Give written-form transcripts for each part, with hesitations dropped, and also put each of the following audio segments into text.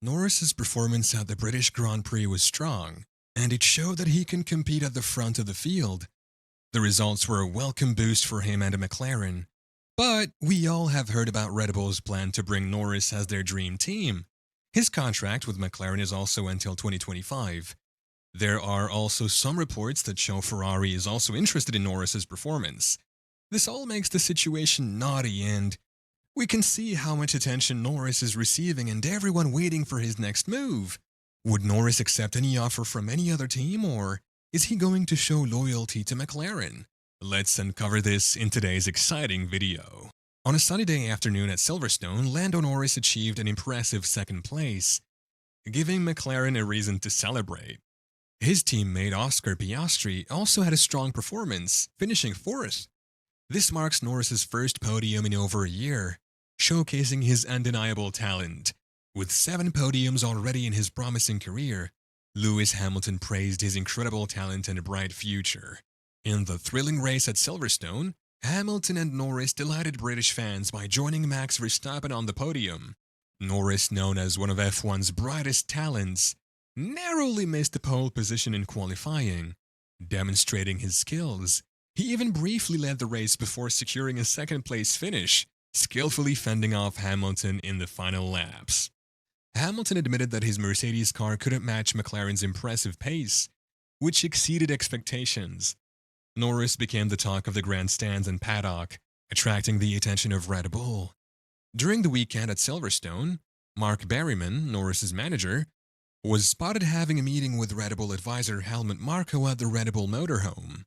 Norris's performance at the British Grand Prix was strong, and it showed that he can compete at the front of the field. The results were a welcome boost for him and McLaren. But we all have heard about Red Bull's plan to bring Norris as their dream team. His contract with McLaren is also until 2025. There are also some reports that show Ferrari is also interested in Norris's performance. This all makes the situation knotty, and we can see how much attention Norris is receiving and everyone waiting for his next move. Would Norris accept any offer from any other team, or is he going to show loyalty to McLaren? Let's uncover this in today's exciting video. On a sunny day afternoon at Silverstone, Lando Norris achieved an impressive second place, giving McLaren a reason to celebrate. His teammate Oscar Piastri also had a strong performance, finishing fourth. This marks Norris's first podium in over a year, showcasing his undeniable talent. With 7 podiums already in his promising career, Lewis Hamilton praised his incredible talent and bright future. In the thrilling race at Silverstone, Hamilton and Norris delighted British fans by joining Max Verstappen on the podium. Norris, known as one of F1's brightest talents, narrowly missed the pole position in qualifying, demonstrating his skills. He even briefly led the race before securing a second-place finish, skillfully fending off Hamilton in the final laps. Hamilton admitted that his Mercedes car couldn't match McLaren's impressive pace, which exceeded expectations. Norris became the talk of the grandstands and paddock, attracting the attention of Red Bull. During the weekend at Silverstone, Mark Berryman, Norris's manager, was spotted having a meeting with Red Bull advisor Helmut Marko at the Red Bull motorhome.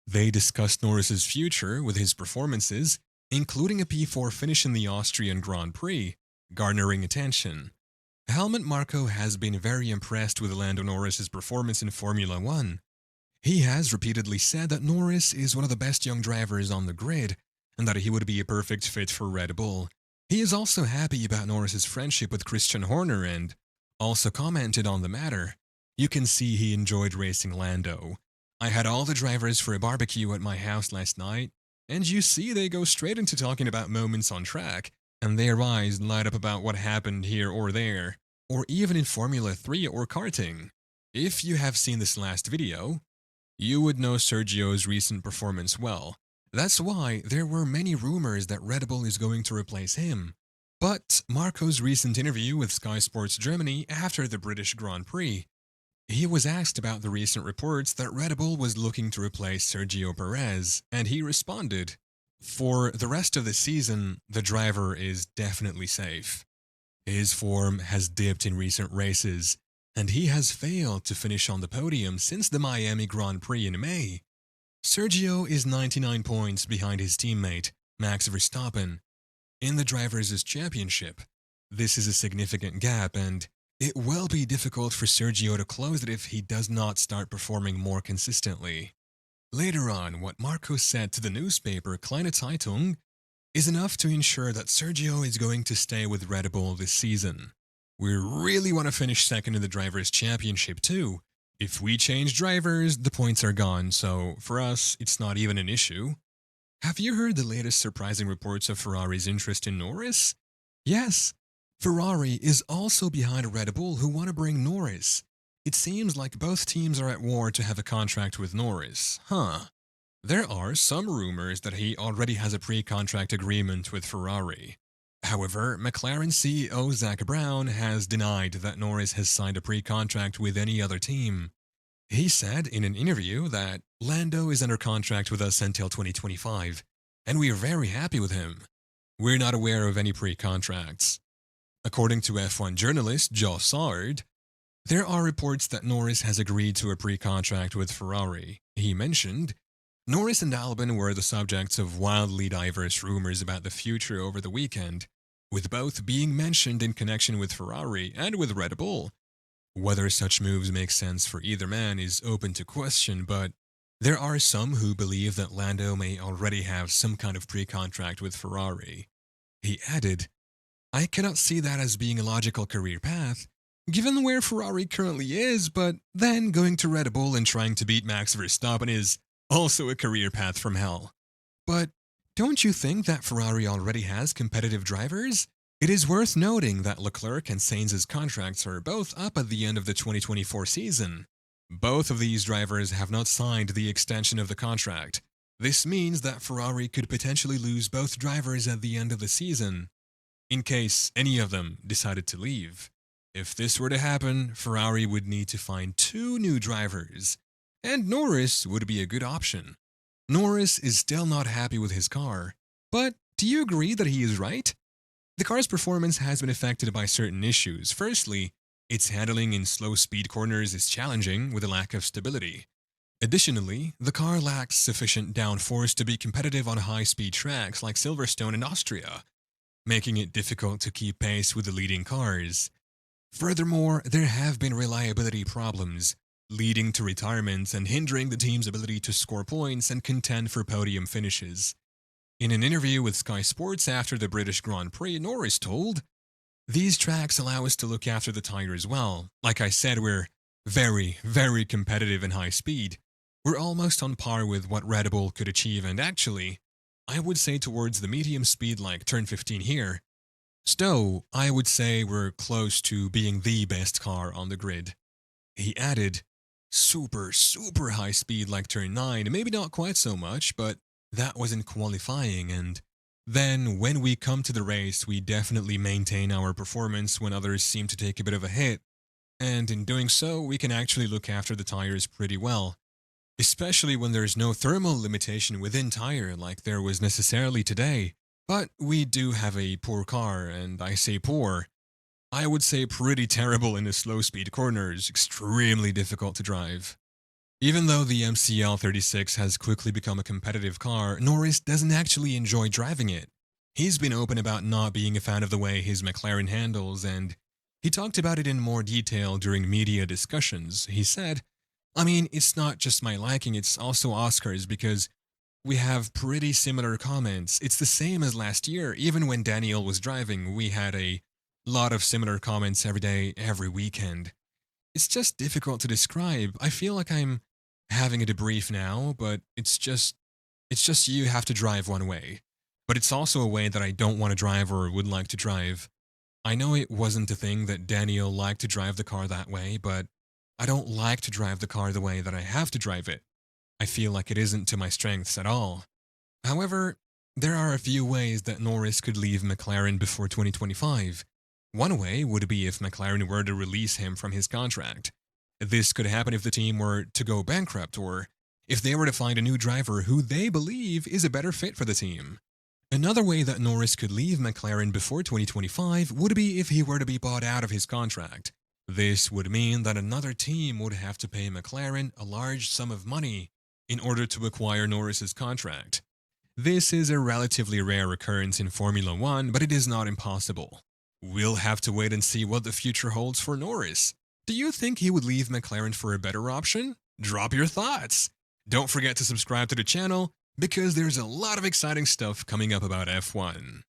They discussed Norris's future with his performances, including a P4 finish in the Austrian Grand Prix, garnering attention. Helmut Marko has been very impressed with Lando Norris's performance in Formula One. He has repeatedly said that Norris is one of the best young drivers on the grid, and that he would be a perfect fit for Red Bull. He is also happy about Norris's friendship with Christian Horner and also commented on the matter. You can see he enjoyed racing Lando. I had all the drivers for a barbecue at my house last night, and you see they go straight into talking about moments on track, and their eyes light up about what happened here or there, or even in Formula 3 or karting. If you have seen this last video, you would know Sergio's recent performance well. That's why there were many rumors that Red Bull is going to replace him. But Marco's recent interview with Sky Sports Germany after the British Grand Prix, he was asked about the recent reports that Red Bull was looking to replace Sergio Perez, and he responded, "For the rest of the season, the driver is definitely safe. His form has dipped in recent races, and he has failed to finish on the podium since the Miami Grand Prix in May. Sergio is 99 points behind his teammate, Max Verstappen, in the Drivers' Championship. This is a significant gap, and it will be difficult for Sergio to close it if he does not start performing more consistently." Later on, what Marco said to the newspaper Kleine Zeitung is enough to ensure that Sergio is going to stay with Red Bull this season. "We really want to finish second in the Drivers' Championship too. If we change drivers, the points are gone, so for us, it's not even an issue." Have you heard the latest surprising reports of Ferrari's interest in Norris? Yes, Ferrari is also behind Red Bull, who want to bring Norris. It seems like both teams are at war to have a contract with Norris. There are some rumors that he already has a pre-contract agreement with Ferrari. However, McLaren CEO Zak Brown has denied that Norris has signed a pre-contract with any other team. He said in an interview that Lando is under contract with us until 2025, and we are very happy with him. We're not aware of any pre-contracts. According to F1 journalist Joe Sard, there are reports that Norris has agreed to a pre-contract with Ferrari. He mentioned, "Norris and Albon were the subjects of wildly diverse rumors about the future over the weekend, with both being mentioned in connection with Ferrari and with Red Bull. Whether such moves make sense for either man is open to question, but there are some who believe that Lando may already have some kind of pre-contract with Ferrari." He added, "I cannot see that as being a logical career path, given where Ferrari currently is, but then going to Red Bull and trying to beat Max Verstappen is also a career path from hell. But don't you think that Ferrari already has competitive drivers? It is worth noting that Leclerc and Sainz's contracts are both up at the end of the 2024 season. Both of these drivers have not signed the extension of the contract. This means that Ferrari could potentially lose both drivers at the end of the season, in case any of them decided to leave. If this were to happen, Ferrari would need to find two new drivers, and Norris would be a good option. Norris is still not happy with his car, but do you agree that he is right? The car's performance has been affected by certain issues. Firstly, its handling in slow speed corners is challenging with a lack of stability. Additionally, the car lacks sufficient downforce to be competitive on high speed tracks like Silverstone and Austria, making it difficult to keep pace with the leading cars. Furthermore, there have been reliability problems, leading to retirements and hindering the team's ability to score points and contend for podium finishes. In an interview with Sky Sports after the British Grand Prix, Noris told, "These tracks allow us to look after the tires well. Like I said, we're very, very competitive in high speed. We're almost on par with what Red Bull could achieve, and actually, I would say towards the medium speed like turn 15 here. So, I would say we're close to being the best car on the grid." He added, "Super, super high speed like turn 9, maybe not quite so much, but that was in qualifying, and then when we come to the race, we definitely maintain our performance when others seem to take a bit of a hit, and in doing so, we can actually look after the tires pretty well, especially when there's no thermal limitation within tire like there was necessarily today. But we do have a poor car, and I say poor. I would say pretty terrible in the slow speed corners, extremely difficult to drive." Even though the MCL 36 has quickly become a competitive car, Norris doesn't actually enjoy driving it. He's been open about not being a fan of the way his McLaren handles, and he talked about it in more detail during media discussions. He said, "I mean, it's not just my liking, it's also Oscar's because we have pretty similar comments. It's the same as last year. Even when Daniel was driving, we had a lot of similar comments every day, every weekend. It's just difficult to describe. I feel like I'm having a debrief now, but it's just you have to drive one way. But it's also a way that I don't want to drive or would like to drive. I know it wasn't a thing that Daniel liked to drive the car that way, but I don't like to drive the car the way that I have to drive it. I feel like it isn't to my strengths at all." However, there are a few ways that Norris could leave McLaren before 2025. One way would be if McLaren were to release him from his contract. This could happen if the team were to go bankrupt or if they were to find a new driver who they believe is a better fit for the team. Another way that Norris could leave McLaren before 2025 would be if he were to be bought out of his contract. This would mean that another team would have to pay McLaren a large sum of money in order to acquire Norris's contract. This is a relatively rare occurrence in Formula One, but it is not impossible. We'll have to wait and see what the future holds for Norris. Do you think he would leave McLaren for a better option? Drop your thoughts. Don't forget to subscribe to the channel because there's a lot of exciting stuff coming up about F1.